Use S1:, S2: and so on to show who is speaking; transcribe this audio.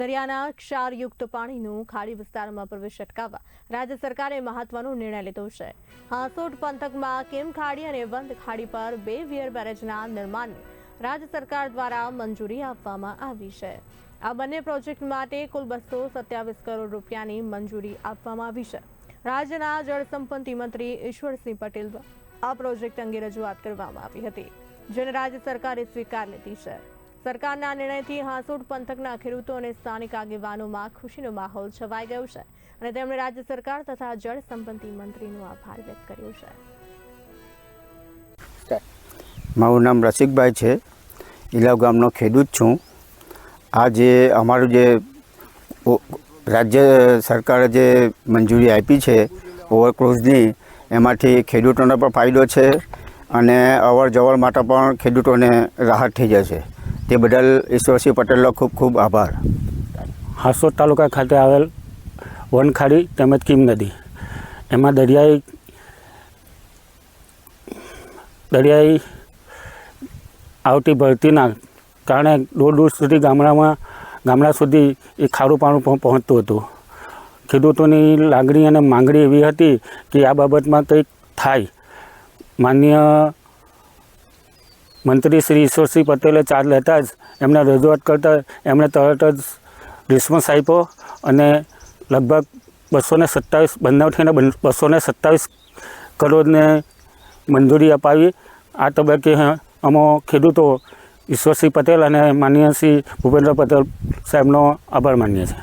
S1: દરિયાના ક્ષારયુક્ત પાણીનું ખાડી વિસ્તારમાં પ્રવેશ અટકાવવા રાજ્ય સરકારે મહત્વનો નિર્ણય લીધો છે. હાંસોટ પંથકમાં કેમ ખાડી અને વંદ ખાડી પર 2 વિયર બેરેજના નિર્માણની રાજ્ય સરકાર દ્વારા મંજૂરી આપવામાં આવી છે. આ બંને પ્રોજેક્ટ માટે કુલ 227 કરોડ રૂપિયાની મંજૂરી આપવામાં આવી છે. રાજ્યના જળસંપત્તિ મંત્રી ઈશ્વરસિંહ પટેલ દ્વારા આ પ્રોજેક્ટ અંગે રજૂઆત કરવામાં આવી હતી, જેને રાજ્ય સરકારે સ્વીકાર લીધી છે. સરકારના નિર્ણયથી હાંસોટ પંથકના ખેડૂતો અને સ્થાનિક આગેવાનોમાં ખુશીનો માહોલ છવાઈ ગયો છે અને તેમણે રાજ્ય સરકાર તથા જળસંપત્તિ મંત્રીનો આભાર વ્યક્ત કર્યો છે.
S2: મારું નામ રસિકભાઈ છે, ઇલાવ ગામનો ખેડૂત છું. આ જે અમારું જે રાજ્ય સરકારે જે મંજૂરી આપી છે ઓવરક્રોઝની, એમાંથી ખેડૂતોને પણ ફાયદો છે અને અવર જવર માટે પણ ખેડૂતોને રાહત થઈ જશે. તે બદલ ઈશ્વરસિંહ પટેલનો ખૂબ ખૂબ આભાર.
S3: હાંસોટ તાલુકા ખાતે આવેલ વનખાડી તેમજ કીમ નદી, એમાં દરિયાઈ આવતી ભરતીના કારણે દૂર દૂર સુધી ગામડા સુધી એ ખારું પાણી પહોંચતું હતું. ખેડૂતોની લાગણી અને માંગણી એવી હતી કે આ બાબતમાં કંઈક થાય. માનનીય મંત્રી શ્રી ઈશ્વરસિંહ પટેલે ચાર્જ લેતા જ એમને રજૂઆત કરતાં એમણે તરત જ રિસ્પોન્સ આપ્યો અને લગભગ 227 બંને થઈને 227 કરોડને મંજૂરી અપાવી. આ તબક્કે અમે ખેડૂતો ઈશ્વરસિંહ પટેલ અને માનનીય શ્રી ભૂપેન્દ્ર પટેલ સાહેબનો આભાર માનીએ છીએ.